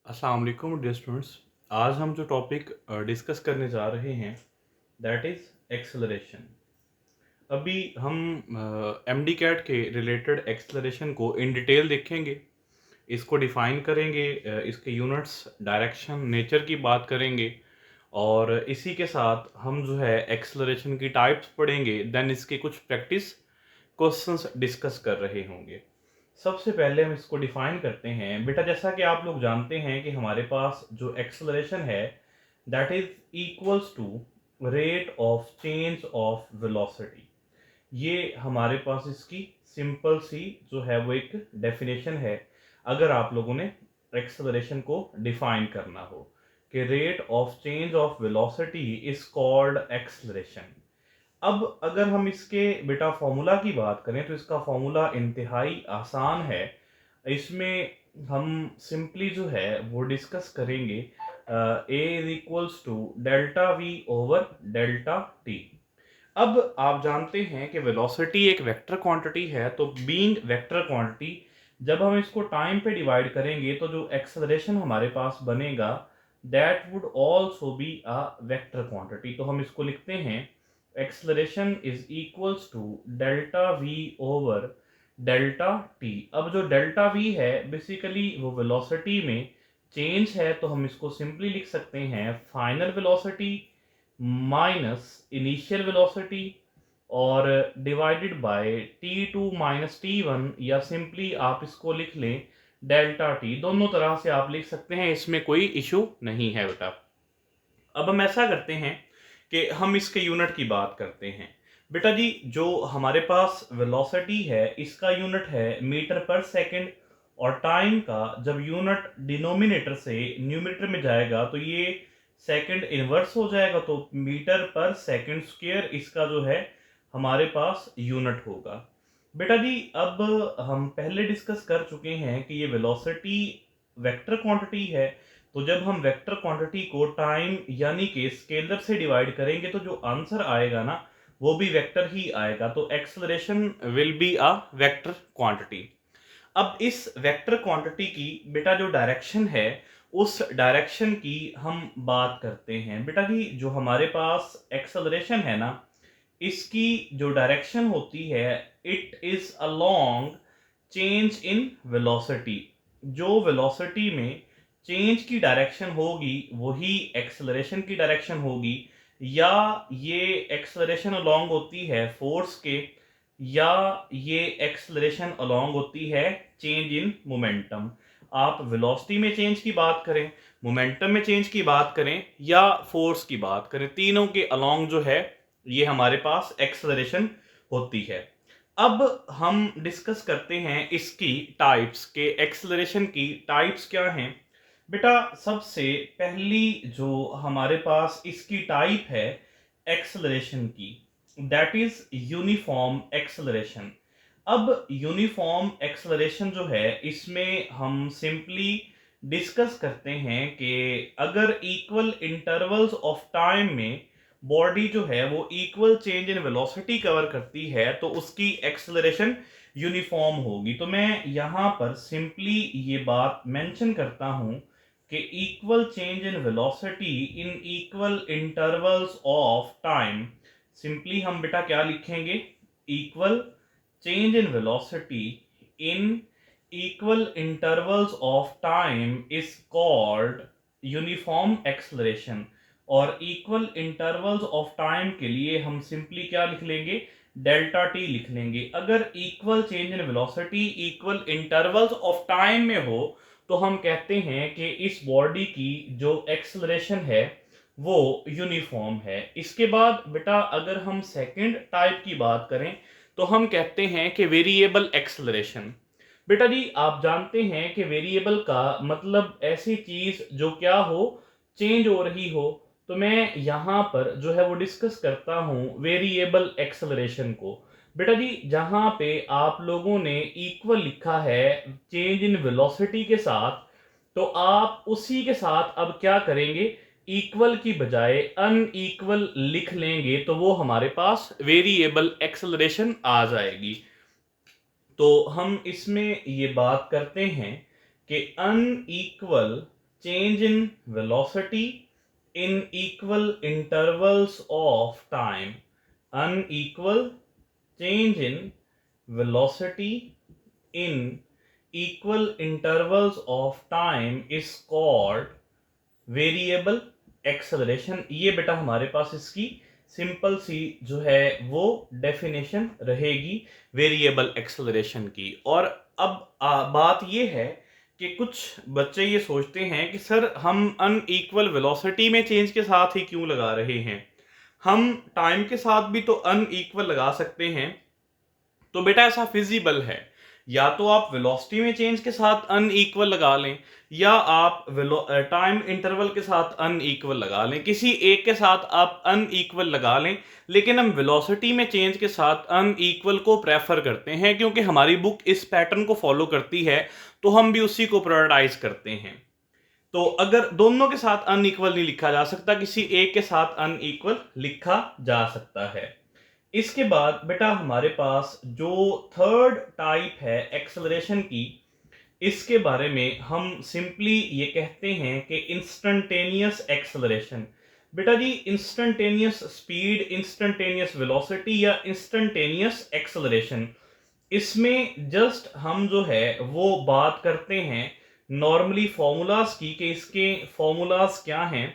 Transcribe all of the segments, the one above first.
अस्सलाम वालेकुम dear students. आज हम जो टॉपिक डिस्कस करने जा रहे हैं दैट इज़ एक्सेलरेशन। अभी हम एमडी कैट के रिलेटेड एक्सेलरेशन को इन डिटेल देखेंगे, इसको डिफाइन करेंगे, इसके यूनिट्स, डायरेक्शन, नेचर की बात करेंगे और इसी के साथ हम जो है एक्सेलरेशन की टाइप्स पढ़ेंगे। देन इसके कुछ प्रैक्टिस क्वेश्चंस डिस्कस कर रहे होंगे। सबसे पहले हम इसको डिफाइन करते हैं। बेटा जैसा कि आप लोग जानते हैं कि हमारे पास जो एक्सेलरेशन है that is equals to rate of change of velocity. ये हमारे पास इसकी सिंपल सी जो है वो एक डेफिनेशन है अगर आप लोगों ने एक्सेलरेशन को डिफाइन करना हो कि rate of change of velocity is called acceleration. अब अगर हम इसके बेटा फॉर्मूला की बात करें तो इसका फॉर्मूला इंतहाई आसान है। इसमें हम सिंपली जो है वो डिस्कस करेंगे a is equals to delta v over delta t. अब आप जानते हैं कि वेलोसिटी एक वेक्टर क्वांटिटी है, तो बीइंग वेक्टर क्वांटिटी जब हम इसको टाइम पे डिवाइड करेंगे तो जो एक्सेलरेशन हमारे पास बनेगा that would also be a vector quantity. तो हम इसको लिखते हैं acceleration is equals to delta v over delta t. अब जो डेल्टा वी है बेसिकली वो वेलोसिटी में चेंज है, तो हम इसको सिंपली लिख सकते हैं final velocity minus initial velocity और divided by t2 minus t1, या सिंपली आप इसको लिख लें डेल्टा टी। दोनों तरह से आप लिख सकते हैं, इसमें कोई इशू नहीं है बेटा। अब हम ऐसा करते हैं कि हम इसके यूनिट की बात करते हैं। बेटा जी जो हमारे पास वेलोसिटी है इसका यूनिट है मीटर पर सेकंड, और टाइम का जब यूनिट डिनोमिनेटर से न्यूमरेटर में जाएगा तो ये सेकंड इनवर्स हो जाएगा, तो मीटर पर सेकंड स्क्वायर इसका जो है हमारे पास यूनिट होगा। बेटा जी अब हम पहले डिस्कस कर चुके हैं कि ये वेलोसिटी वेक्टर क्वांटिटी है, तो जब हम वेक्टर क्वांटिटी को टाइम यानी कि स्केलर से डिवाइड करेंगे तो जो आंसर आएगा ना वो भी वेक्टर ही आएगा। तो acceleration will be a vector quantity. अब इस वेक्टर क्वांटिटी की बेटा जो डायरेक्शन है उस डायरेक्शन की हम बात करते हैं। बेटा जी जो हमारे पास एक्सेलरेशन है ना इसकी जो डायरेक्शन होती है it is along change in velocity. जो वेलोसिटी में चेंज की डायरेक्शन होगी वही एक्सेलरेशन की डायरेक्शन होगी, या ये एक्सेलरेशन अलोंग होती है फोर्स के, या ये एक्सेलरेशन अलोंग होती है चेंज इन मोमेंटम। आप वेलोसिटी में चेंज की बात करें, मोमेंटम में चेंज की बात करें या फोर्स की बात करें, तीनों के अलोंग जो है ये हमारे पास एक्सेलरेशन होती है। अब हम डिस्कस करते हैं इसकी टाइप्स के, एक्सेलरेशन की टाइप्स क्या हैं। बेटा सबसे पहली जो हमारे पास इसकी टाइप है एक्सेलरेशन की दैट इज यूनिफॉर्म एक्सेलरेशन। अब यूनिफॉर्म एक्सेलरेशन जो है इसमें हम सिंपली डिस्कस करते हैं कि अगर इक्वल इंटरवल्स ऑफ टाइम में बॉडी जो है वो equal change in velocity cover करती है तो उसकी एक्सेलरेशन यूनिफॉर्म होगी। तो मैं यहां पर सिंपली ये बात मेंशन करता हूं कि equal change in velocity in equal intervals of time, simply हम बेटा क्या लिखेंगे equal change in velocity in equal intervals of time is called uniform acceleration। और equal intervals of time के लिए हम simply क्या लिख लेंगे डेल्टा टी लिख लेंगे। अगर equal change in velocity equal intervals of time में हो तो हम कहते हैं कि इस बॉडी की जो एक्सेलरेशन है वो यूनिफॉर्म है। इसके बाद बेटा अगर हम सेकंड टाइप की बात करें तो हम कहते हैं कि वेरिएबल एक्सेलरेशन। बेटा जी आप जानते हैं कि वेरिएबल का मतलब ऐसी चीज जो क्या हो चेंज हो रही हो, तो मैं यहां पर जो है वो डिस्कस करता हूं वेरिएबल एक्सेलरेशन को। बेटा जी जहां पे आप लोगों ने इक्वल लिखा है चेंज इन वेलोसिटी के साथ, तो आप उसी के साथ अब क्या करेंगे इक्वल की बजाय अनइक्वल लिख लेंगे तो वो हमारे पास वेरिएबल एक्सेलरेशन आ जाएगी। तो हम इसमें ये बात करते हैं कि unequal change in velocity in equal intervals of time. Unequal change in velocity in equal intervals of time is called variable acceleration. ये बेटा हमारे पास इसकी सिंपल सी जो है वो डेफिनेशन रहेगी वेरिएबल एक्सेलरेशन की। और अब बात ये है कि कुछ बच्चे ये सोचते हैं कि सर हम अनइक्वल वेलोसिटी में चेंज के साथ ही क्यों लगा रहे हैं, हम टाइम के साथ भी तो अनइक्वल लगा सकते हैं। तो बेटा ऐसा फिजिबल है, या तो आप वेलोसिटी में चेंज के साथ अनइक्वल लगा लें या आप टाइम इंटरवल के साथ अनइक्वल लगा लें, किसी एक के साथ आप अनइक्वल लगा लें। लेकिन हम वेलोसिटी में चेंज के साथ अनइक्वल को प्रेफर करते हैं क्योंकि हमारी बुक इस पैटर्न को फॉलो करती है, तो हम भी उसी को प्रायोरिटाइज करते हैं। तो अगर दोनों के साथ अनइक्वल नहीं लिखा जा सकता, किसी एक के साथ अनइक्वल लिखा जा सकता है। इसके बाद बेटा हमारे पास जो थर्ड टाइप है एक्सेलरेशन की, इसके बारे में हम सिंपली ये कहते हैं कि इंस्टेंटेनियस एक्सेलरेशन। बेटा जी इंस्टेंटेनियस स्पीड, इंस्टेंटेनियस वेलोसिटी या इंस्टेंटेनियस एक्सेलरेशन, इसमें जस्ट हम जो है वो बात करते हैं नॉर्मली फॉर्मूलाज की कि इसके फॉर्मूलाज क्या हैं।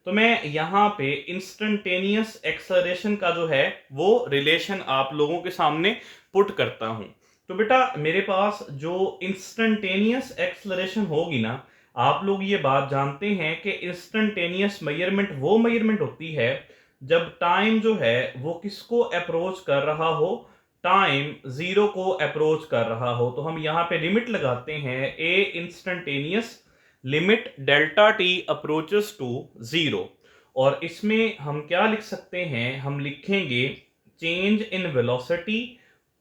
तो मैं यहाँ पे इंस्टेंटेनियस एक्सेलरेशन का जो है वो रिलेशन आप लोगों के सामने पुट करता हूं। तो बेटा मेरे पास जो इंस्टेंटेनियस एक्सेलरेशन होगी ना, आप लोग ये बात जानते हैं कि इंस्टेंटेनियस मेजरमेंट वो मेजरमेंट होती है जब टाइम जो है वो किसको अप्रोच कर रहा हो, टाइम जीरो को अप्रोच कर रहा हो। तो हम यहाँ पे लिमिट लगाते हैं a instantaneous limit delta t approaches to zero. और इसमें हम क्या लिख सकते हैं, हम लिखेंगे change in velocity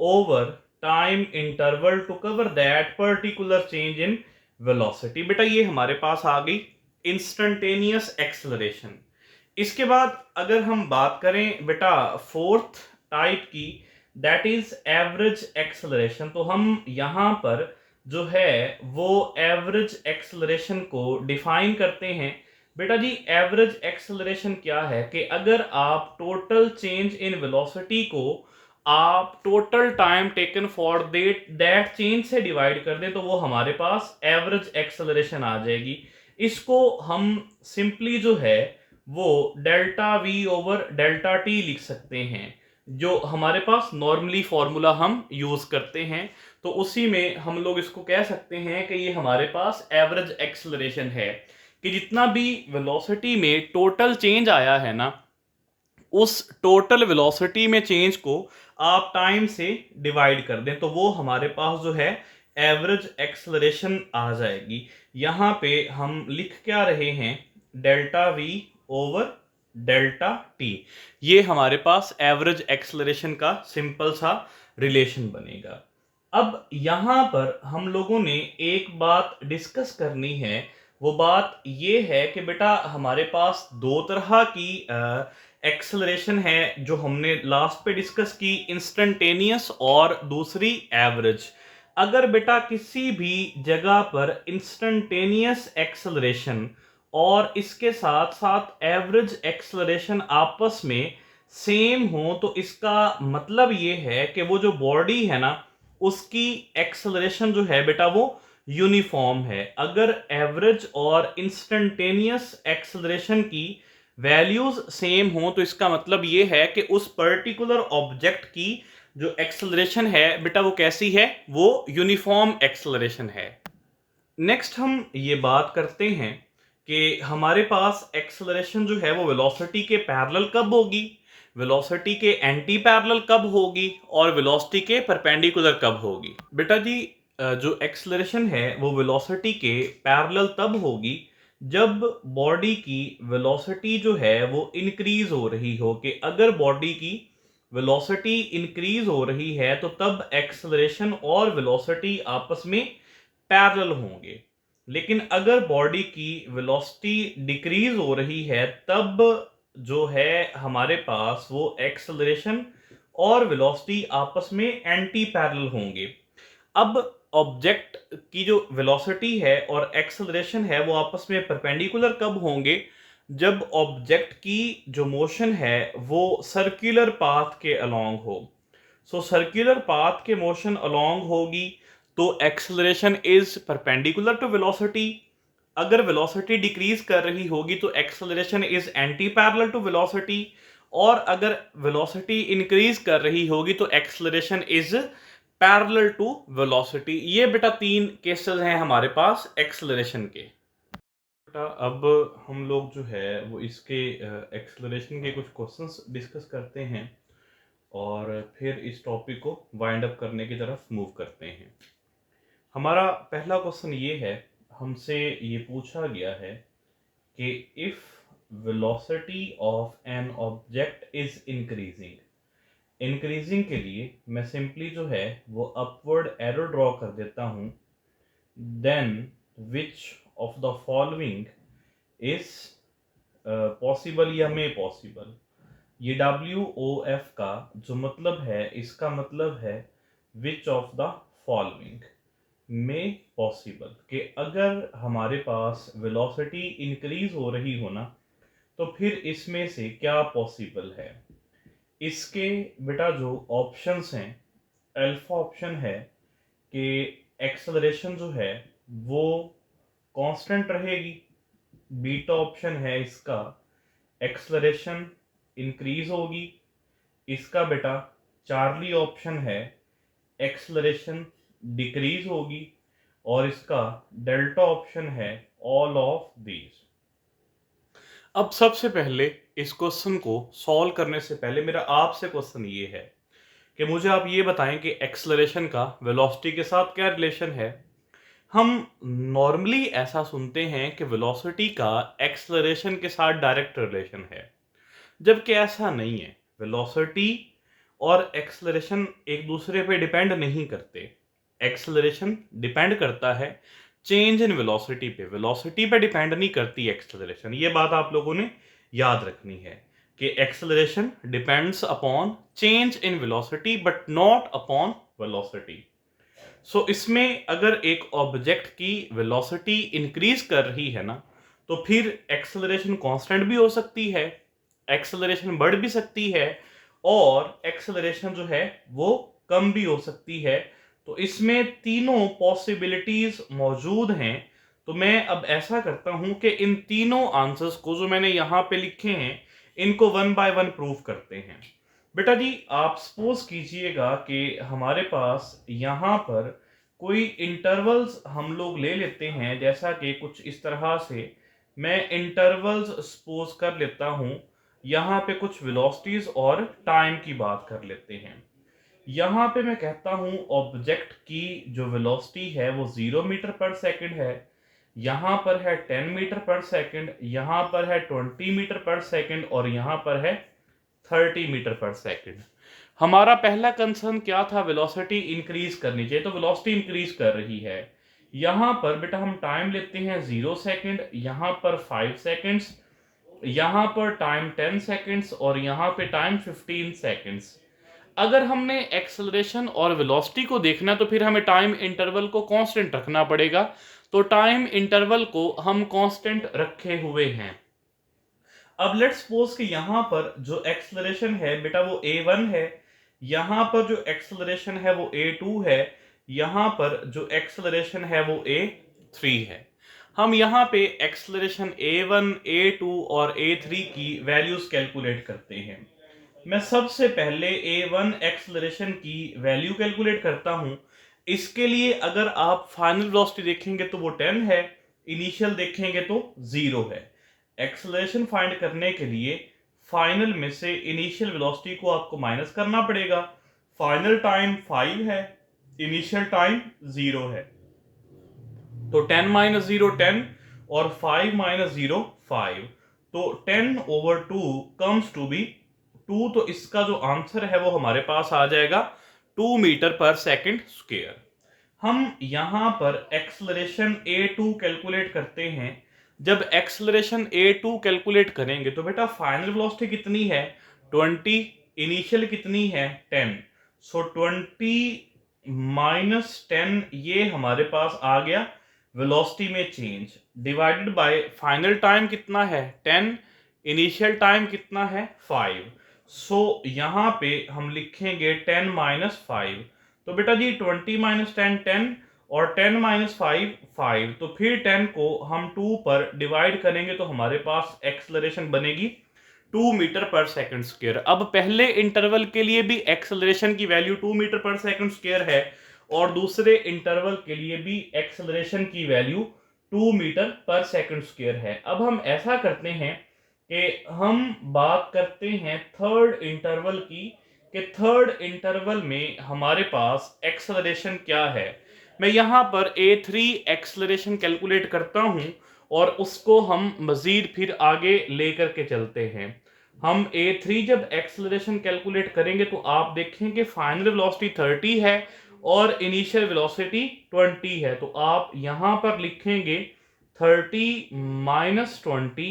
over time interval to cover that particular change in velocity. बेटा ये हमारे पास आ गई इंस्टेंटेनियस एक्सेलरेशन। इसके बाद अगर हम बात करें बेटा फोर्थ टाइप की, दैट इज एवरेज एक्सेलरेशन। तो हम यहां पर जो है वो एवरेज एक्सेलरेशन को डिफाइन करते हैं। बेटा जी एवरेज एक्सेलरेशन क्या है कि अगर आप टोटल चेंज इन वेलोसिटी को आप total time taken for that change से डिवाइड कर दें तो वो हमारे पास एवरेज एक्सेलरेशन आ जाएगी। इसको हम सिंपली जो है वो delta v over delta T लिख सकते हैं, जो हमारे पास नॉर्मली फॉर्मूला हम यूज करते हैं। तो उसी में हम लोग इसको कह सकते हैं कि ये हमारे पास एवरेज एक्सेलरेशन है कि जितना भी वेलोसिटी में टोटल चेंज आया है ना, उस टोटल वेलोसिटी में चेंज को आप टाइम से डिवाइड कर दें तो वो हमारे पास जो है एवरेज एक्सेलरेशन आ जाएगी। यहां पे हम लिख क्या रहे हैं, delta v over delta T. ये हमारे पास एवरेज एक्सेलरेशन का सिंपल सा रिलेशन बनेगा। अब यहां पर हम लोगों ने एक बात डिस्कस करनी है, वो बात ये है कि बेटा हमारे पास दो तरह की एक्सेलरेशन है जो हमने लास्ट पे डिस्कस की, इंस्टेंटेनियस और दूसरी एवरेज। अगर बेटा किसी भी जगह पर इंस्टेंटेनियस एक्सेलरेशन और इसके साथ साथ एवरेज एक्सेलरेशन आपस में सेम हो तो इसका मतलब ये है कि वो जो बॉडी है ना उसकी एक्सेलरेशन जो है बेटा वो यूनिफॉर्म है। अगर एवरेज और इंस्टेंटेनियस एक्सेलरेशन की वैल्यूज सेम हो तो इसका मतलब ये है कि उस पर्टिकुलर ऑब्जेक्ट की जो एक्सेलरेशन है बेटा वो कैसी है, वो यूनिफॉर्म एक्सेलरेशन है। नेक्स्ट हम ये बात करते हैं कि हमारे पास एक्सेलरेशन जो है वो वेलोसिटी के पैरेलल कब होगी, वेलोसिटी के एंटी पैरेलल कब होगी और वेलोसिटी के परपेंडिकुलर कब होगी। बेटा जी जो एक्सेलरेशन है वो वेलोसिटी के पैरेलल तब होगी जब बॉडी की वेलोसिटी जो है वो इंक्रीज हो रही हो। कि अगर बॉडी की वेलोसिटी इंक्रीज हो रही है तो तब एक्सेलरेशन और वेलोसिटी आपस में पैरेलल होंगे। लेकिन अगर बॉडी की वेलोसिटी डिक्रीज हो रही है तब जो है हमारे पास वो एक्सेलरेशन और वेलोसिटी आपस में एंटी पैरेलल होंगे। अब ऑब्जेक्ट की जो वेलोसिटी है और एक्सेलरेशन है वो आपस में परपेंडिकुलर कब होंगे? जब ऑब्जेक्ट की जो मोशन है वो सर्कुलर पाथ के अलोंग हो। सो सर्कुलर पाथ के मोशन अलोंग होगी तो acceleration is perpendicular to velocity. अगर वेलोसिटी डिक्रीज कर रही होगी तो acceleration is anti parallel to velocity, और अगर वेलोसिटी इंक्रीज कर रही होगी तो acceleration is parallel to velocity. ये बेटा 3 केसेस हैं हमारे पास एक्सेलरेशन के। बेटा अब हम लोग जो है वो इसके एक्सेलरेशन के कुछ क्वेश्चंस डिस्कस करते हैं और फिर इस टॉपिक को वाइंड अप करने की तरफ मूव करते हैं। हमारा पहला क्वेश्चन ये है, हमसे ये पूछा गया है कि if velocity of an object is increasing, increasing के लिए मैं सिंपली जो है वो अपवर्ड एरो ड्रॉ कर देता हूं, then which of the following is possible या मे पॉसिबल। ये WOF का जो मतलब है, इसका मतलब है विच ऑफ द फॉलोइंग में पॉसिबल, कि अगर हमारे पास वेलोसिटी इंक्रीज हो रही हो ना तो फिर इसमें से क्या पॉसिबल है। इसके बेटा जो ऑप्शंस हैं, अल्फा ऑप्शन है कि एक्सेलरेशन जो है वो कांस्टेंट रहेगी, बीटा ऑप्शन है इसका एक्सेलरेशन इंक्रीज होगी, इसका बेटा चार्ली ऑप्शन है एक्सेलरेशन डिक्रीज होगी, और इसका डेल्टा ऑप्शन है ऑल ऑफ दीज। अब सबसे पहले इस क्वेश्चन को सॉल्व करने से पहले मेरा आपसे क्वेश्चन ये है कि मुझे आप ये बताएं कि एक्सेलरेशन का वेलोसिटी के साथ क्या रिलेशन है। हम नॉर्मली ऐसा सुनते हैं कि वेलोसिटी का एक्सेलरेशन के साथ डायरेक्ट रिलेशन है, जबकि ऐसा नहीं है। वेलोसिटी और एक्सेलरेशन एक दूसरे पे डिपेंड नहीं करते। एक्सेलरेशन डिपेंड करता है चेंज इन वेलोसिटी पे, वेलोसिटी पे डिपेंड नहीं करती एक्सेलरेशन। ये बात आप लोगों ने याद रखनी है कि acceleration depends upon change in velocity but not upon velocity. So इसमें अगर एक ऑब्जेक्ट की वेलोसिटी इंक्रीज कर रही है ना तो फिर एक्सेलरेशन कांस्टेंट भी हो सकती है, एक्सेलरेशन बढ़ भी सकती है, और एक्सेलरेशन जो है वो कम भी हो सकती है। तो इसमें तीनों पॉसिबिलिटीज मौजूद हैं। तो मैं अब ऐसा करता हूं कि इन तीनों आंसर्स को जो मैंने यहां पे लिखे हैं इनको वन बाय वन प्रूव करते हैं। बेटा जी आप सपोज कीजिएगा कि हमारे पास यहाँ पर कोई इंटरवल्स हम लोग ले लेते हैं, जैसा कि कुछ इस तरह से मैं इंटरवल्स सपोज कर लेता हूं। यहाँ पे कुछ वेलोसिटीज और टाइम की बात कर लेते हैं। यहाँ पे मैं कहता हूं ऑब्जेक्ट की जो वेलोसिटी है वो 0 मीटर पर सेकंड है, यहाँ पर है 10 मीटर पर सेकंड, यहाँ पर है 20 मीटर पर सेकंड, और यहाँ पर है 30 मीटर पर सेकंड। हमारा पहला कंसर्न क्या था? वेलोसिटी इंक्रीज करनी चाहिए, तो वेलोसिटी इंक्रीज कर रही है। यहां पर बेटा हम टाइम लेते हैं 0 सेकंड, यहां पर 5 सेकंड्स, यहां पर टाइम 10 सेकंड्स, और यहां पे टाइम 15 सेकंड्स। अगर हमने एक्सेलरेशन और वेलोसिटी को देखना तो फिर हमें टाइम इंटरवल को कांस्टेंट रखना पड़ेगा। तो टाइम इंटरवल को हम कांस्टेंट रखे हुए हैं। अब लेट्स सपोज कि यहां पर जो एक्सेलरेशन है बेटा वो a1 है, यहां पर जो एक्सेलरेशन है वो a2 है, यहां पर जो एक्सेलरेशन है वो a3 है। हम यहां पे एक्सेलरेशन a1, a2 और a3 की वैल्यूज कैलकुलेट करते हैं। मैं सबसे पहले a1 एक्सेलरेशन की वैल्यू कैलकुलेट करता हूं। इसके लिए अगर आप फाइनल वेलोसिटी देखेंगे तो वो 10 है, इनिशियल देखेंगे तो 0 है। एक्सेलरेशन फाइंड करने के लिए फाइनल में से इनिशियल वेलोसिटी को आपको माइनस करना पड़ेगा। फाइनल टाइम 5 है, इनिशियल टाइम 0 है, तो 10 माइनस 0 10 और 5 माइनस 0 5, तो 10 ओवर 2 कम्स टू बी 2। तो इसका जो आंसर है वो हमारे पास आ जाएगा 2 मीटर पर सेकंड स्क्वायर। हम यहां पर एक्सेलरेशन a2 कैलकुलेट करते हैं। जब एक्सेलरेशन a2 कैलकुलेट करेंगे तो बेटा फाइनल वेलोसिटी कितनी है 20, इनिशियल कितनी है 10, सो 20 -10 ये हमारे पास आ गया वेलोसिटी में change, divided by final time कितना है 10, इनिशियल टाइम कितना है 5। सो यहाँ पे हम लिखेंगे 10 - 5। तो बेटा जी 20 - 10 10 और 10 - 5 5। तो फिर 10 को हम 2 पर डिवाइड करेंगे तो हमारे पास एक्सेलरेशन बनेगी 2 मीटर पर सेकंड स्क्वायर। अब पहले इंटरवल के लिए भी एक्सेलरेशन की value 2 meter per second square है और दूसरे इंटरवल के लिए भी एक्सेलरेशन की value 2 meter per second square है। अब हम ऐसा करते हैं कि हम बात करते हैं थर्ड इंटरवल की, कि थर्ड इंटरवल में हमारे पास एक्सेलरेशन क्या है। मैं यहाँ पर A3 एक्सेलरेशन कैलकुलेट करता हूँ और उसको हम मजीद फिर आगे लेकर के चलते हैं। हम A3 जब एक्सेलरेशन कैलकुलेट करेंगे तो आप देखेंगे फाइनल वेलोसिटी 30 है और इनिशियल वेलोसिटी 20 है। तो आप यहां पर लिखेंगे 30 - 20,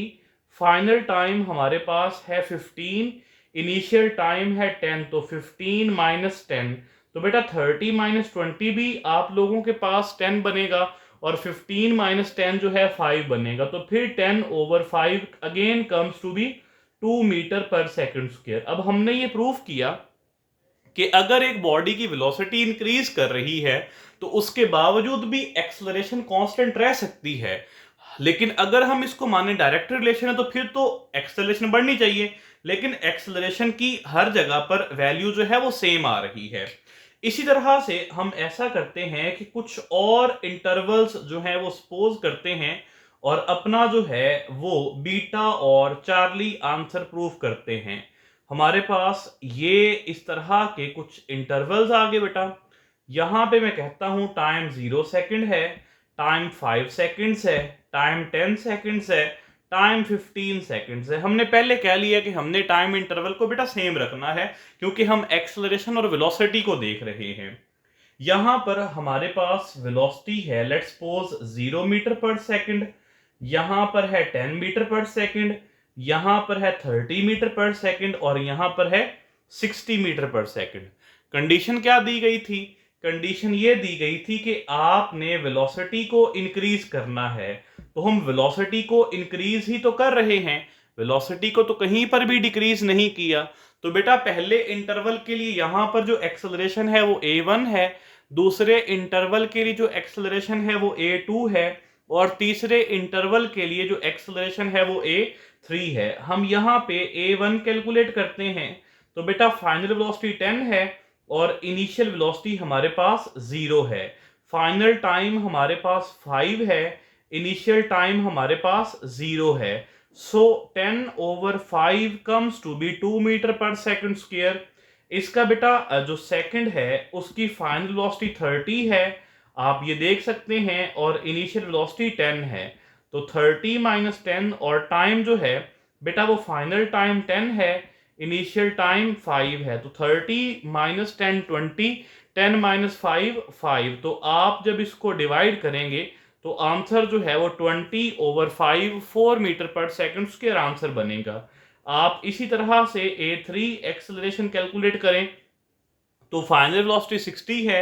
फाइनल टाइम हमारे पास है 15, इनिशियल टाइम है 10। तो 15 - 10, तो बेटा 30 - 20 भी आप लोगों के पास 10 बनेगा और 15 - 10 जो है 5 बनेगा। तो फिर 10/5 again comes to be 2 meter per second square. अब हमने ये प्रूफ किया कि अगर एक बॉडी की वेलोसिटी इंक्रीज कर रही है तो उसके बावजूद भी एक्सेलरेशन कांस्टेंट रह सकती है। लेकिन अगर हम इसको माने डायरेक्ट रिलेशन है तो फिर तो एक्सेलरेशन बढ़नी चाहिए, लेकिन एक्सेलरेशन की हर जगह पर वैल्यू जो है वो सेम आ रही है। इसी तरह से हम ऐसा करते हैं कि कुछ और इंटरवल्स जो है वो सपोज करते हैं और अपना जो है वो बीटा और चार्ली आंसर प्रूफ करते हैं। हमारे पास ये इस तरह के कुछ इंटरवल्स आ गए बेटा। यहां पे मैं कहता हूं टाइम 0 सेकंड है, टाइम 5 सेकंड्स है, टाइम 10 सेकंड्स है, टाइम 15 सेकंड्स है। हमने पहले कह लिया कि हमने टाइम इंटरवल को बेटा सेम रखना है क्योंकि हम एक्सेलरेशन और वेलोसिटी को देख रहे हैं। यहां पर हमारे पास वेलोसिटी है let's suppose 0 meter per second, यहां पर है 10 मीटर पर सेकंड, यहां पर है 30 मीटर पर सेकंड और यहां पर है 60 मीटर पर सेकंड। कंडीशन क्या दी गई थी? कंडीशन ये दी गई थी कि आपने वेलोसिटी को इंक्रीज करना है। तो हम वेलोसिटी को इंक्रीज ही तो कर रहे हैं, वेलोसिटी को तो कहीं पर भी डिक्रीज नहीं किया। तो बेटा पहले इंटरवल के लिए यहां पर जो एक्सेलरेशन है वो A1 है, दूसरे इंटरवल के लिए जो एक्सेलरेशन है वो A2 है और तीसरे इंटरवल के लिए जो एक्सेलरेशन है वो A3 है। हम यहाँ पे A1 कैलकुलेट करते हैं तो बेटा फाइनल वेलोसिटी 10 है और इनिशियल वेलोसिटी हमारे पास 0 है। फाइनल टाइम हमारे पास 5 है, इनिशियल टाइम हमारे पास 0 है। सो 10/5 comes to be 2 meter per second square. इसका बेटा जो सेकंड है उसकी फाइनल वेलोसिटी 30 है, आप ये देख सकते हैं, और इनिशियल वेलोसिटी 10 है। तो 30 - 10 और टाइम जो है बेटा वो फाइनल टाइम 10 है, इनिशियल टाइम 5 है। तो 30 - 10 20, 10 - 5 5। तो आप जब इसको डिवाइड करेंगे तो आंसर जो है वो 20/5 4 metre per second square answer बनेगा। आप इसी तरह से A3 एक्सेलरेशन कैलकुलेट करें तो फाइनल वेलोसिटी 60 है,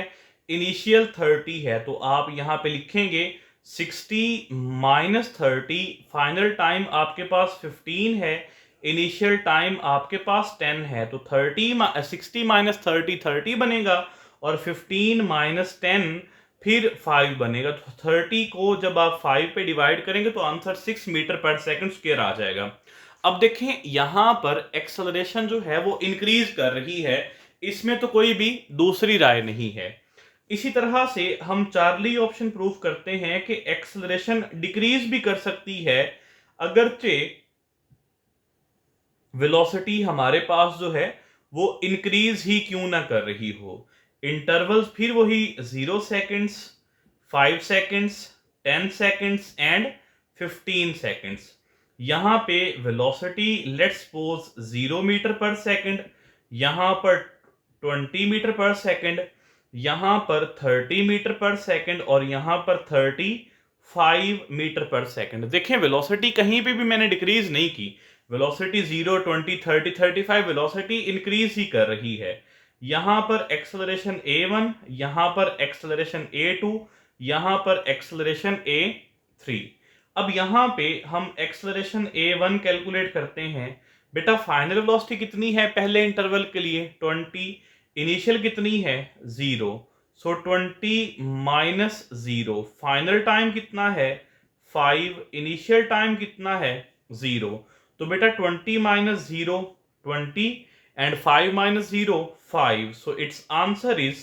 इनिशियल 30 है। तो आप यहां पे लिखेंगे 60 - 30, फाइनल टाइम आपके पास 15 है, इनिशियल टाइम आपके पास 10 है। तो 60 - 30 30 बनेगा और 15 - 10 फिर 5 बनेगा। तो 30 को जब आप 5 पे डिवाइड करेंगे तो answer 6 metre per second square आ जाएगा। अब देखें यहां पर एक्सेलरेशन जो है वो इंक्रीज कर रही है, इसमें तो कोई भी दूसरी राय नहीं है। इसी तरह से हम चार्ली ऑप्शन प्रूफ करते हैं कि एक्सेलरेशन डिक्रीज भी कर सकती है अगरचे वेलोसिटी हमारे पास जो है वो इंक्रीज ही क्यों ना कर रही हो। इंटरवल्स फिर वही 0 seconds, 5 seconds, 10 seconds and 15 seconds. यहां पे velocity let's suppose 0 meter per second, यहां पर 20 मीटर पर सेकंड, यहां पर 30 मीटर पर सेकंड और यहां पर 35 मीटर पर सेकंड। देखें वेलोसिटी कहीं पे भी मैंने डिक्रीज नहीं की, वेलोसिटी 0 20 30 35 वेलोसिटी इंक्रीज ही कर रही है। यहां पर एक्सेलरेशन a1, यहां पर एक्सेलरेशन a2, यहां पर एक्सेलरेशन a3। अब यहां पे हम एक्सेलरेशन a1 कैलकुलेट करते हैं। बेटा फाइनल वेलोसिटी कितनी है पहले इंटरवल के लिए 20, इनिशियल कितनी है 0, सो 20 माइनस 0, फाइनल टाइम कितना है 5, इनिशियल टाइम कितना है 0। तो बेटा 20 minus 0 20 and 5 minus 0 5, so its answer is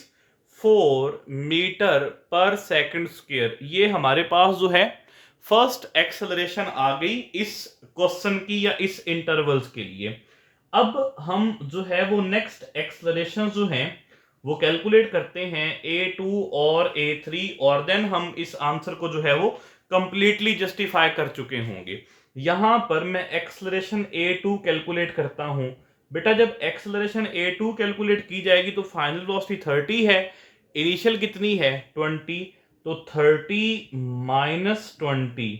4 metre per second square. ये हमारे पास जो है फर्स्ट एक्सेलरेशन आ गई इस क्वेश्चन की या इस इंटरवल्स के लिए। अब हम जो है वो नेक्स्ट एक्सेलरेशन जो हैं वो कैलकुलेट करते हैं a2 और a3, और देन हम इस आंसर को जो है वो कंप्लीटली जस्टिफाई कर चुके होंगे। यहां पर मैं एक्सेलरेशन a2 कैलकुलेट करता हूं। बेटा जब एक्सेलरेशन a2 कैलकुलेट की जाएगी तो फाइनल वेलोसिटी 30 है, इनिशियल कितनी है 20, तो 30 माइनस 20,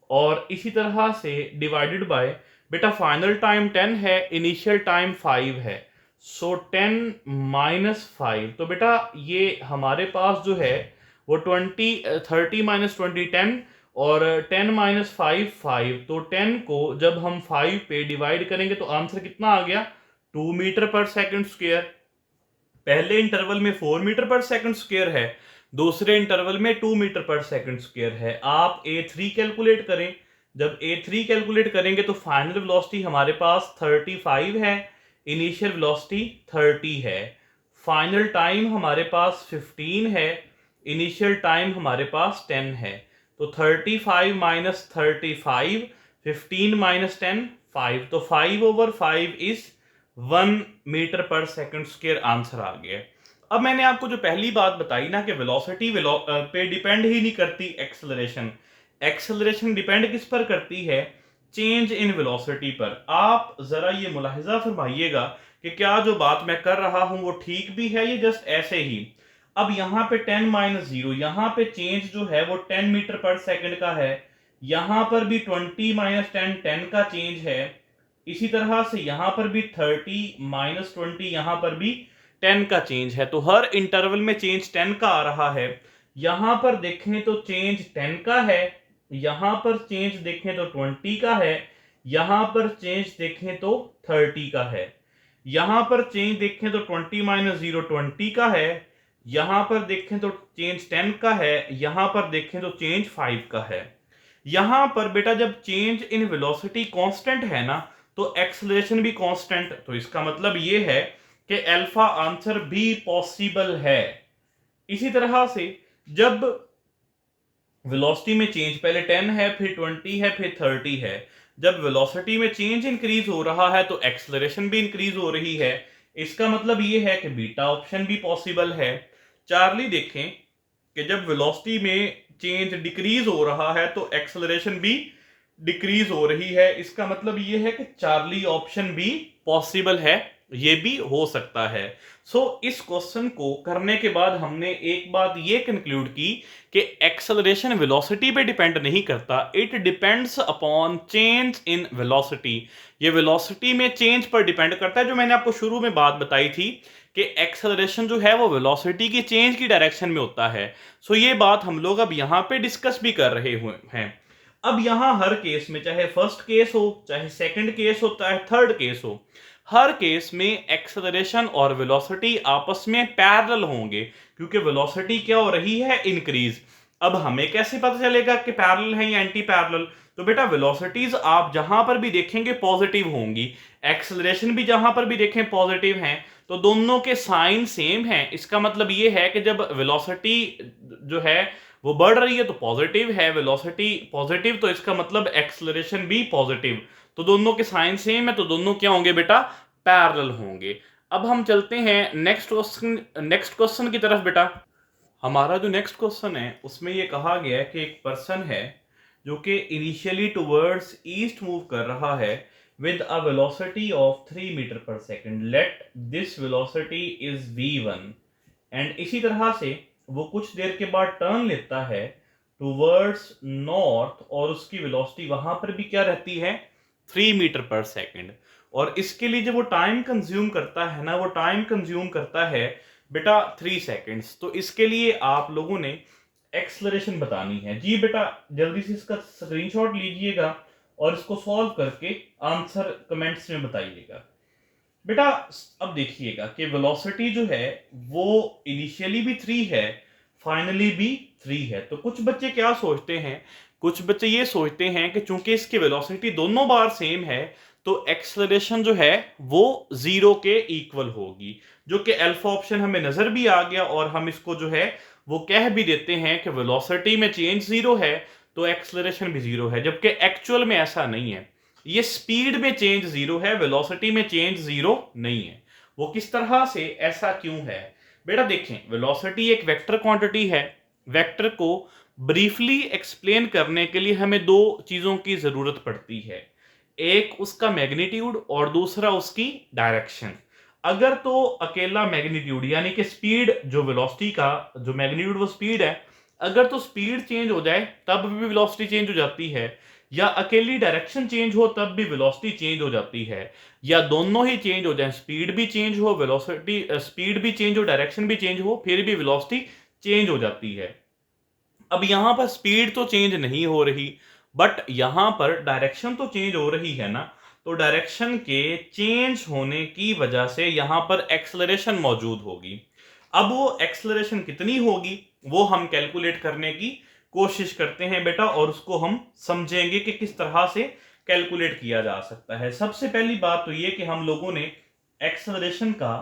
और इसी तरह से डिवाइडेड बाय, बेटा फाइनल टाइम 10 है, इनिशियल टाइम 5 है, सो 10 माइनस 5। तो बेटा ये हमारे पास जो है वो 30 माइनस 20 10, और 10 माइनस 5 5, तो 10 को जब हम 5 पे डिवाइड करेंगे तो आंसर कितना आ गया 2 मीटर पर सेकंड स्क्वायर। पहले इंटरवल में 4 मीटर पर सेकंड स्क्वायर है, दूसरे इंटरवल में 2 मीटर पर सेकंड स्क्वायर है। आप a3 कैलकुलेट करें। जब a3 कैलकुलेट करेंगे तो फाइनल वेलोसिटी हमारे पास 35 है, इनिशियल वेलोसिटी 30 है, फाइनल टाइम हमारे पास 15 है, इनिशियल टाइम हमारे पास 10 है। तो 35 माइनस 35, 15 माइनस 10 5, तो 5/5 is 1 metre per second square answer आ गया। अब मैंने आपको जो पहली बात बताई ना कि वेलोसिटी पे डिपेंड ही नहीं करती एक्सेलरेशन। एक्सेलरेशन डिपेंड किस पर करती है, चेंज इन वेलोसिटी पर। आप जरा ये मुलाहिजा फरमाइएगा कि क्या जो बात मैं कर रहा हूं वो ठीक भी है, ये जस्ट ऐसे ही। अब यहां पे 10 माइनस 0, यहां पे चेंज जो है वो 10 मीटर पर सेकंड का है, यहां पर भी 20 माइनस 10 10 का चेंज है, इसी तरह से यहां पर भी 30 माइनस 20, यहां पर भी 10 का चेंज है। तो हर इंटरवल में चेंज 10 का आ रहा है। यहां पर देखें तो चेंज 10 का है, यहां पर चेंज देखें तो 20 का है, यहां पर चेंज देखें तो 30 का है, यहां पर चेंज देखें तो 20 माइनस 0 20 का है, यहां पर देखें तो चेंज 10 का है, यहां पर देखें तो चेंज 5 का है। यहां पर बेटा जब चेंज इन वेलोसिटी कांस्टेंट है ना तो एक्सेलरेशन भी कांस्टेंट, तो इसका मतलब ये है कि अल्फा आंसर भी पॉसिबल है। इसी तरह से जब वेलोसिटी में चेंज पहले 10 है, फिर 20 है, फिर 30 है, जब वेलोसिटी में चेंज इंक्रीज हो रहा है तो एक्सेलरेशन भी इंक्रीज हो रही है। इसका मतलब ये है कि बीटा ऑप्शन भी पॉसिबल है। चार्ली देखें कि जब वेलोसिटी में चेंज डिक्रीज हो रहा है तो एक्सेलरेशन भी डिक्रीज हो रही है। इसका मतलब ये है कि चार्ली ऑप्शन भी पॉसिबल है, ये भी हो सकता है। इस क्वेश्चन को करने के बाद हमने एक बात ये कंक्लूड की कि एक्सेलरेशन वेलोसिटी पे डिपेंड नहीं करता, it depends upon change in velocity. ये वेलोसिटी में चेंज पर डिपेंड करता है। जो मैंने आपको शुरू में बात बताई थी कि एक्सेलरेशन जो है वो वेलोसिटी की चेंज की डायरेक्शन में होता है। ये बात हम लोग अब यहां पे डिस्कस भी कर रहे हुए हैं। अब यहां हर केस में, चाहे फर्स्ट केस हो, चाहे सेकंड केस हो, चाहे थर्ड केस हो, हर केस में एक्सेलरेशन और वेलोसिटी आपस में पैरेलल होंगे, क्योंकि वेलोसिटी क्या हो रही है इंक्रीज। अब हमें कैसे पता चलेगा कि पैरेलल है या एंटी पैरेलल? तो बेटा वेलोसिटीज आप जहां पर भी देखेंगे पॉजिटिव होंगी, एक्सेलरेशन भी जहां पर भी देखें पॉजिटिव हैं, तो दोनों के साइन सेम हैं। इसका मतलब ये है कि जब वेलोसिटी जो है वो बढ़ रही है तो पॉजिटिव है, वेलोसिटी पॉजिटिव, तो इसका मतलब एक्सेलरेशन भी पॉजिटिव। तो दोनों के साइन सेम है, तो दोनों क्या होंगे बेटा, पैरेलल होंगे। अब हम चलते हैं नेक्स्ट क्वेश्चन की तरफ। बेटा हमारा जो नेक्स्ट क्वेश्चन है उसमें ये कहा गया है कि एक पर्सन है जो कि इनिशियली टुवर्ड्स ईस्ट मूव कर रहा है with a velocity of 3 meter per second, let this velocity is v1, and इसी तरह से वो कुछ देर के बाद टर्न लेता है टुवर्ड्स नॉर्थ, और उसकी वेलोसिटी वहां पर भी क्या रहती है 3 मीटर पर सेकंड। और इसके लिए जब वो टाइम कंज्यूम करता है ना, वो टाइम कंज्यूम करता है बेटा 3 सेकंड्स। तो इसके लिए आप लोगों ने एक्सलरेशन बतानी है। जी बेटा जल्दी से इसका स्क्रीनशॉट लीजिएगा और इसको सॉल्व करके आंसर कमेंट्स में बताइएगा। बेटा अब देखिएगा कि वेलोसिटी जो है वो इनिशियली भी 3 है, फाइनली भी 3 है। तो कुछ बच्चे क्या सोचते हैं, कुछ बच्चे ये सोचते हैं कि चूंकि इसकी वेलोसिटी दोनों बार सेम है तो एक्सेलरेशन जो है वो 0 के इक्वल होगी, जो कि अल्फा ऑप्शन हमें नजर भी आ गया और हम इसको जो है वो कह भी देते हैं कि वेलोसिटी में चेंज 0 है तो एक्सेलरेशन भी 0 है, जबकि एक्चुअल में ऐसा नहीं है। ये स्पीड में चेंज 0 है, वेलोसिटी में चेंज 0 नहीं है। वो किस तरह से, ऐसा क्यों है? बेटा देखें, वेलोसिटी एक वेक्टर क्वांटिटी है। वेक्टर को ब्रीफली एक्सप्लेन करने के लिए हमें दो चीजों की जरूरत पड़ती है, एक उसका मैग्नीट्यूड और दूसरा उसकी डायरेक्शन। अगर तो अकेला मैग्नीट्यूड यानी कि स्पीड, जो वेलोसिटी का जो मैग्नीट्यूड वो स्पीड है, अगर तो स्पीड चेंज हो जाए तब भी वेलोसिटी चेंज हो जाती है, या अकेली डायरेक्शन चेंज हो तब भी वेलोसिटी चेंज हो जाती है, या दोनों ही चेंज हो जाए, स्पीड भी चेंज हो, वेलोसिटी स्पीड भी चेंज हो, डायरेक्शन भी चेंज हो, फिर भी वेलोसिटी चेंज हो जाती है। अब यहां पर स्पीड तो चेंज नहीं हो रही, बट यहां पर डायरेक्शन तो चेंज हो रही है ना। तो डायरेक्शन के चेंज होने की वजह से यहां पर एक्सलरेशन मौजूद होगी। अब वो एक्सलरेशन कितनी होगी वो हम कैलकुलेट करने की कोशिश करते हैं बेटा, और उसको हम समझेंगे कि किस तरह से कैलकुलेट किया जा सकता है। सबसे पहली बात तो ये कि हम लोगों ने एक्सलरेशन का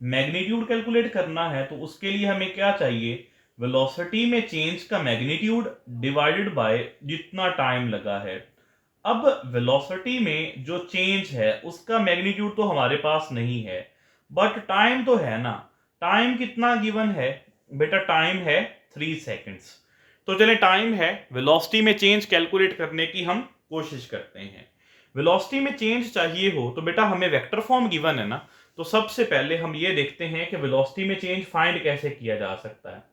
मैग्नीट्यूड कैलकुलेट करना है, तो उसके लिए हमें क्या चाहिए, वेलोसिटी में चेंज का मैग्नीट्यूड डिवाइडेड बाय जितना टाइम लगा है। अब वेलोसिटी में जो चेंज है उसका मैग्नीट्यूड तो हमारे पास नहीं है, बट टाइम तो है ना। टाइम कितना गिवन है बेटा, टाइम है 3 सेकंड्स। तो चले टाइम है, वेलोसिटी में चेंज कैलकुलेट करने की हम कोशिश करते हैं। वेलोसिटी में चेंज चाहिए हो तो बेटा हमें वेक्टर फॉर्म गिवन है ना। तो सबसे पहले हम ये देखते हैं कि वेलोसिटी में चेंज फाइंड कैसे किया जा सकता है।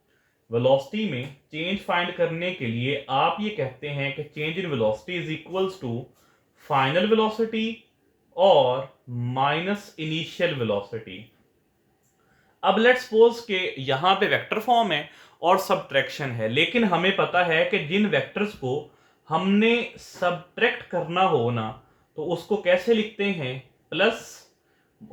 वेलोसिटी में चेंज फाइंड करने के लिए आप ये कहते हैं कि change in velocity is equals to final velocity और माइनस इनिशियल वेलोसिटी। अब लेट्स सपोज के यहां पे वेक्टर फॉर्म है और सबट्रैक्शन है, लेकिन हमें पता है कि जिन वेक्टर्स को हमने सबट्रैक्ट करना हो ना, तो उसको कैसे लिखते हैं, प्लस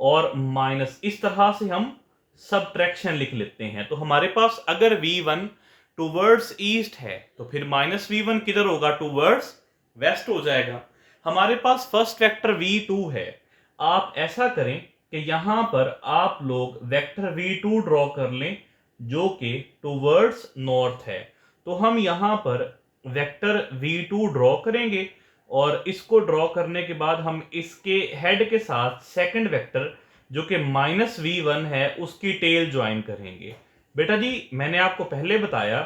और माइनस, इस तरह से हम सबट्रैक्शन लिख लेते हैं। तो हमारे पास अगर v1 टूवर्ड्स ईस्ट है तो फिर माइनस v1 किधर होगा, टूवर्ड्स वेस्ट हो जाएगा। हमारे पास फर्स्ट वेक्टर v2 है। आप ऐसा करें कि यहां पर आप लोग वेक्टर v2 ड्रॉ कर लें जो कि टूवर्ड्स नॉर्थ है। तो हम यहां पर वेक्टर v2 ड्रॉ करेंगे और इसको ड्रॉ करने के बाद हम इसके हेड के साथ सेकंड वेक्टर जो कि -v1 है उसकी टेल ज्वाइन करेंगे। बेटा जी मैंने आपको पहले बताया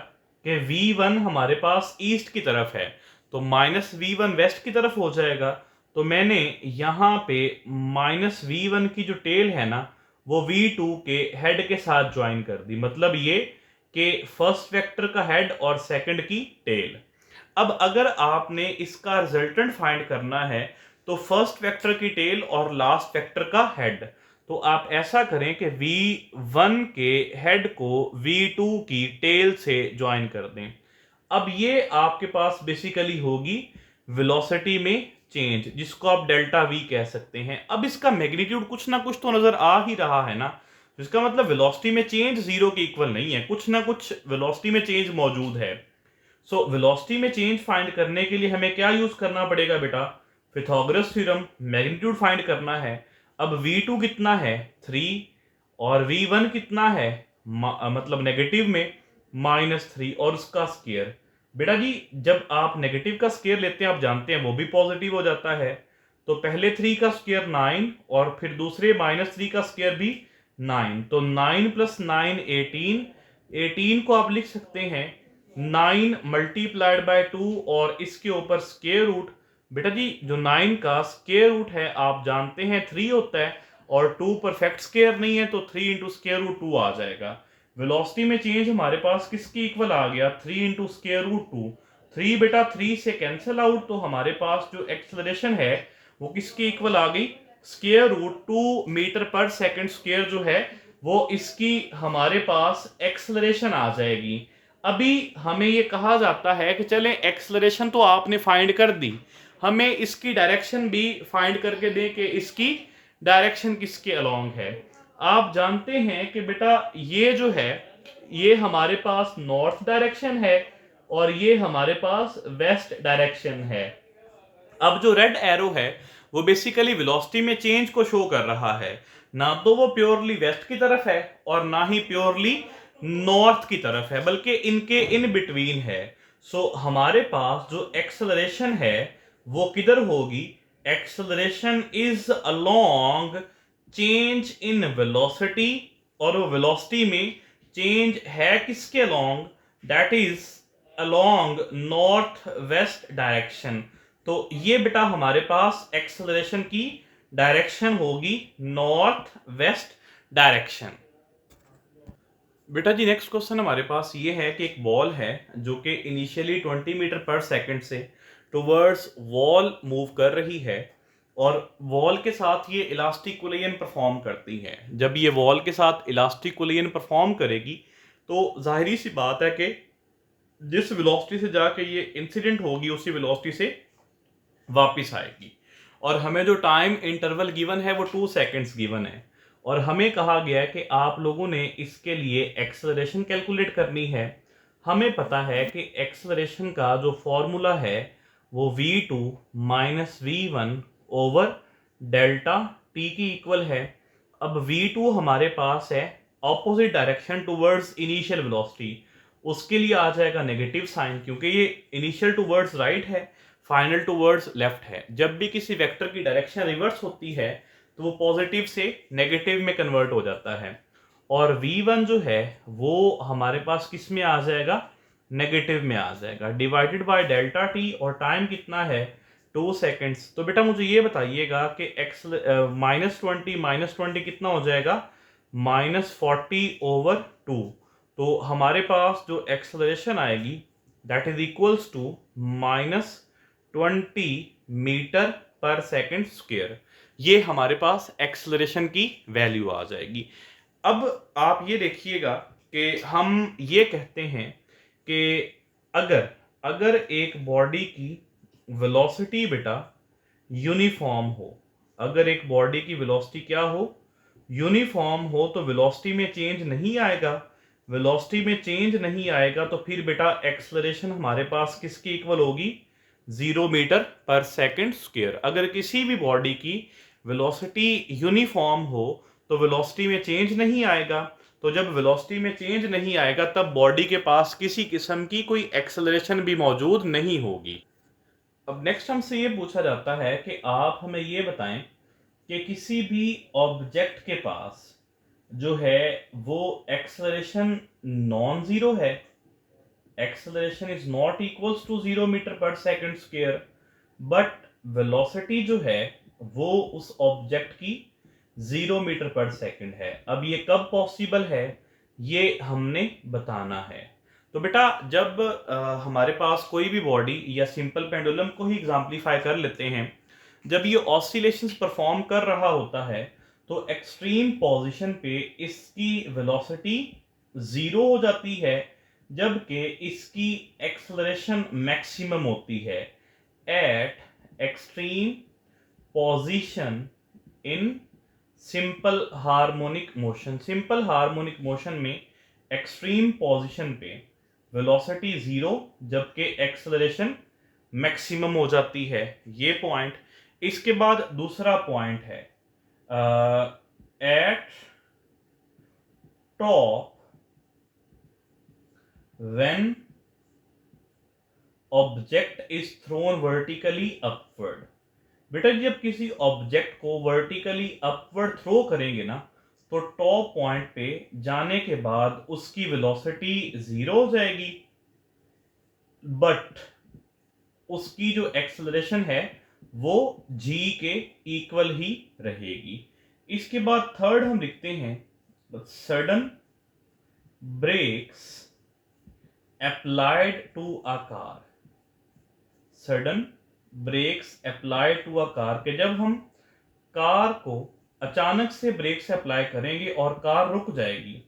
कि v1 हमारे पास ईस्ट की तरफ है तो -v1 वेस्ट की तरफ हो जाएगा। तो मैंने यहां पे -v1 की जो टेल है ना वो v2 के हेड के साथ ज्वाइन कर दी, मतलब ये कि फर्स्ट वेक्टर का हेड और सेकंड की टेल। अब अगर आपने इसका रिजल्टेंट फाइंड करना है तो फर्स्ट वेक्टर की टेल और लास्ट वेक्टर का हेड, तो आप ऐसा करें कि v1 के हेड को v2 की टेल से ज्वाइन कर दें। अब ये आपके पास बेसिकली होगी वेलोसिटी में चेंज, जिसको आप डेल्टा v कह सकते हैं। अब इसका मैग्नीट्यूड कुछ ना कुछ तो नजर आ ही रहा है ना, जिसका मतलब वेलोसिटी में चेंज 0 के इक्वल नहीं है, कुछ ना कुछ वेलोसिटी में चेंज मौजूद है। सो वेलोसिटी में चेंज फाइंड करने के लिए हमें क्या यूज करना पड़ेगा बेटा, पिथागोरस थ्योरम। मैग्नीट्यूड फाइंड करना है। अब v2 कितना है 3 और v1 कितना है मतलब नेगेटिव में -3 और उसका स्क्वायर। बेटा जी जब आप नेगेटिव का स्क्वायर लेते हैं आप जानते हैं वो भी पॉजिटिव हो जाता है। तो पहले 3 का स्क्वायर 9 और फिर दूसरे -3 का स्क्वायर भी 9, तो 9 + 9 18। 18 को आप लिख सकते हैं 9 मल्टीप्लाइड बाय 2 और इसके ऊपर स्क्वायर रूट। बेटा जी जो 9 का स्क्वायर रूट है आप जानते हैं 3 होता है और 2 परफेक्ट स्क्वायर नहीं है, तो 3 इंटू स्क्वायर रूट 2 आ जाएगा। वेलोसिटी में चेंज हमारे पास किसकी इक्वल आ गया, 3 इंटू स्क्वायर रूट 2। 3 बेटा 3 से कैंसिल आउट, तो हमारे पास जो एक्सेलरेशन है वो किसके इक्वल आ गई, square root 2 meter per second square जो है वो इसकी हमारे पास एक्सेलरेशन आ जाएगी। अभी हमें ये कहा जाता है कि चलें एक्सेलरेशन तो आपने फाइंड कर दी, हमें इसकी डायरेक्शन भी फाइंड करके दें कि इसकी डायरेक्शन किसके अलोंग है। आप जानते हैं कि बेटा ये जो है ये हमारे पास नॉर्थ डायरेक्शन है और ये हमारे पास वेस्ट डायरेक्शन है। अब जो रेड एरो है वो बेसिकली वेलोसिटी में चेंज को शो कर रहा है, ना तो वो प्योरली वेस्ट की तरफ है और ना ही प्योरली नॉर्थ की तरफ है, बल्कि इनके इन बिटवीन है। सो हमारे पास जो एक्सेलरेशन है वो किधर होगी, acceleration is along change in velocity, और वो वेलोसिटी में चेंज है किसके along, that is along north west direction. तो ये बेटा हमारे पास एक्सेलरेशन की डायरेक्शन होगी नॉर्थ वेस्ट डायरेक्शन। बेटा जी नेक्स्ट क्वेश्चन हमारे पास ये है कि एक बॉल है जो कि इनिशियली 20 मीटर पर सेकंड से टुवर्ड्स वॉल मूव कर रही है और वॉल के साथ ये इलास्टिक कोलिजन परफॉर्म करती है। जब ये वॉल के साथ इलास्टिक कोलिजन परफॉर्म करेगी तो जाहिर सी बात है कि जिस वेलोसिटी से जाके ये इंसिडेंट होगी उसी वेलोसिटी से वापस आएगी। और हमें जो टाइम इंटरवल गिवन है वो 2 सेकंड्स गिवन है और हमें कहा गया है कि आप लोगों ने इसके लिए एक्सेलरेशन कैलकुलेट करनी है। हमें पता है कि एक्सेलरेशन का जो फॉर्मूला है वो v2 minus v1 over delta t की इक्वल है। अब v2 हमारे पास है opposite direction towards initial velocity, उसके लिए आ जाएगा नेगेटिव साइन क्योंकि ये इनिशियल टुवर्ड्स राइट है, फाइनल टुवर्ड्स लेफ्ट है। जब भी किसी वेक्टर की डायरेक्शन रिवर्स होती है तो वो पॉजिटिव से नेगेटिव में कन्वर्ट हो जाता है और v1 जो है वो हमारे पास किस में आ जाएगा, नेगेटिव में आ जाएगा, डिवाइडेड बाय डेल्टा टी और टाइम कितना है 2 सेकेंड्स। तो बेटा मुझे ये बताइएगा कि एक्स माइनस ट्वेंटी कितना हो जाएगा, -40/2। तो हमारे पास जो एक्सेलरेशन आएगी that is equals to -20 meter per second square. ये हमारे पास एक्सेलरेशन की वैल्यू आ जाएगी। अब आप ये देखिएगा कि हम ये कहते हैं कि अगर अगर एक बॉडी की वेलोसिटी बेटा यूनिफॉर्म हो, अगर एक बॉडी की वेलोसिटी क्या हो, यूनिफॉर्म हो, तो वेलोसिटी में चेंज नहीं आएगा। वेलोसिटी में चेंज नहीं आएगा तो फिर बेटा एक्सेलरेशन हमारे पास किसकी इक्वल होगी, 0 मीटर पर सेकंड स्क्वायर। अगर किसी भी बॉडी की वेलोसिटी यूनिफॉर्म हो तो वेलोसिटी में चेंज नहीं आएगा, तो जब वेलोसिटी में चेंज नहीं आएगा तब बॉडी के पास किसी किस्म की कोई एक्सेलरेशन भी मौजूद नहीं होगी। अब नेक्स्ट हमसे ये पूछा जाता है कि आप हमें ये बताएं कि किसी भी ऑब्जेक्ट के पास जो है वो एक्सेलरेशन नॉन जीरो है, acceleration is not equals to 0 meter per second square, but velocity जो है वो उस ऑब्जेक्ट की 0 मीटर पर सेकंड है। अब ये कब पॉसिबल है ये हमने बताना है। तो बेटा जब हमारे पास कोई भी बॉडी या सिंपल पेंडुलम को ही एग्जाम्पलीफाई कर लेते हैं, जब ये ऑसिलेशंस परफॉर्म कर रहा होता है तो एक्सट्रीम पोजीशन पे इसकी वेलोसिटी 0 हो जाती है जबकि इसकी एक्सेलरेशन मैक्सिमम होती है eight extreme position in simple harmonic motion. Simple harmonic motion में एक्सट्रीम पोजीशन पे वेलोसिटी 0 जबकि एक्सेलरेशन मैक्सिमम हो जाती है, ये पॉइंट। इसके बाद दूसरा पॉइंट है eight top when object is thrown vertically upward. बेटा जब किसी ऑब्जेक्ट को वर्टिकली अपवर्ड थ्रो करेंगे ना तो टॉप पॉइंट पे जाने के बाद उसकी वेलोसिटी 0 हो जाएगी, बट उसकी जो एक्सेलरेशन है वो g के इक्वल ही रहेगी। इसके बाद थर्ड हम लिखते हैं sudden brakes applied to a car. Sudden brakes apply to a car, के जब हम कार को अचानक से ब्रेक से अप्लाई करेंगे और कार रुक जाएगी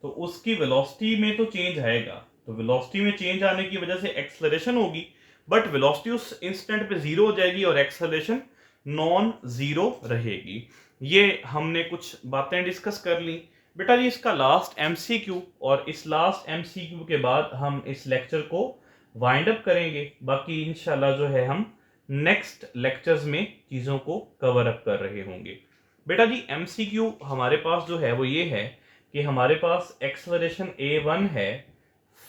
तो उसकी वेलोसिटी में तो चेंज आएगा, तो वेलोसिटी में चेंज आने की वजह से एक्सेलरेशन होगी, बट वेलोसिटी उस इंस्टेंट पे जीरो हो जाएगी और एक्सेलरेशन नॉन जीरो रहेगी। ये हमने कुछ बातें डिस्कस कर ली बेटा जी। इसका लास्ट एमसीक्यू, और इस लास्ट एमसीक्यू के बाद हम इस लेक्चर को वाइंड अप करेंगे। बाकी इंशाल्लाह जो है हम नेक्स्ट लेक्चर्स में चीज़ों को कवर अप कर रहे होंगे। बेटा जी एमसीक्यू हमारे पास जो है वो ये है कि हमारे पास एक्सेलरेशन a1 है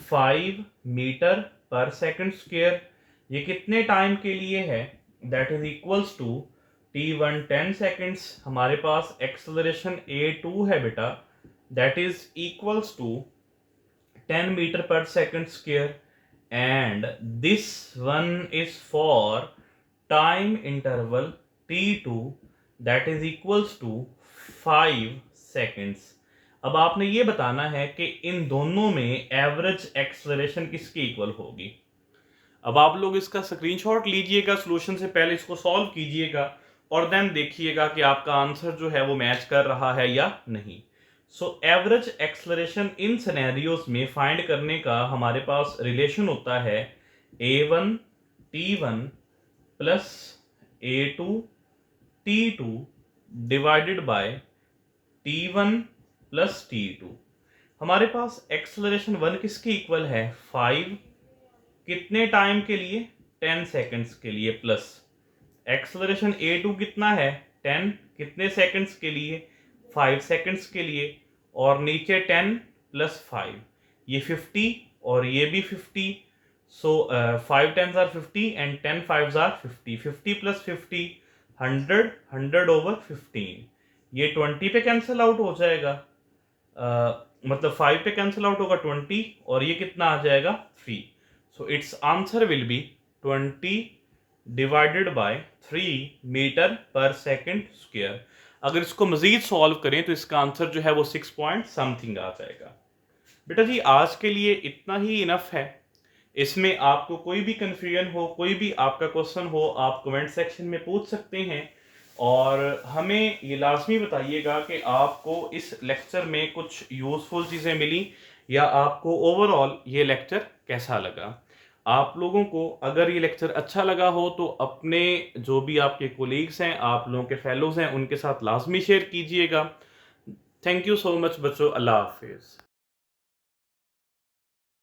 5 मीटर पर सेकंड स्क्वायर। ये कितने टाइम के लिए है? That is equals to t1 10 seconds. हमारे पास एक्सेलरेशन a2 है बेटा, that is equals to 10 metre per second square, and this one is for time interval t2 that is equals to 5 seconds। अब आपने ये बताना है कि इन दोनों में एवरेज एक्सेलरेशन किसकी इक्वल होगी। अब आप लोग इसका स्क्रीनशॉट लीजिएगा, सॉल्यूशन से पहले इसको सॉल्व कीजिएगा और देन देखिएगा कि आपका आंसर जो है वो मैच कर रहा है या नहीं। So average acceleration in scenarios में फाइंड करने का हमारे पास रिलेशन होता है a1 t1 plus a2 t2 divided by t1 plus t2। हमारे पास एक्सेलरेशन 1 किसकी इक्वल है? 5 कितने टाइम के लिए? 10 सेकंड्स के लिए, प्लस एक्सेलरेशन a2 कितना है? 10 कितने सेकंड्स के लिए? 5 सेकंड्स के लिए, और नीचे 10 प्लस 5 ये 50 और ये भी 50। So 5 10s are 50 and 10 5s are 50। 50 plus 50 100, 100 over 15। ये 20 पे कैंसिल आउट हो जाएगा, मतलब 5 पे कैंसिल आउट होगा 20 और ये कितना आ जाएगा 3। So it's answer will be 20 divided by 3 meter per second square. अगर इसको मजीद सॉल्व करें तो इसका आंसर जो है वो 6 पॉइंट समथिंग आ जाएगा। बेटा जी आज के लिए इतना ही इनफ है। इसमें आपको कोई भी कंफ्यूजन हो, कोई भी आपका क्वेश्चन हो, आप कमेंट सेक्शन में पूछ सकते हैं और हमें ये लाजमी बताइएगा कि आपको इस लेक्चर में कुछ यूज़फुल चीज़ें मिली या आपको ओवरऑल ये लेक्चर कैसा लगा। आप लोगों को अगर ये लेक्चर अच्छा लगा हो तो अपने जो भी आपके कोलीग्स हैं, आप लोगों के फेलोज हैं, उनके साथ लाजमी शेयर कीजिएगा। थैंक यू सो मच बच्चों, अल्लाह हाफिज़।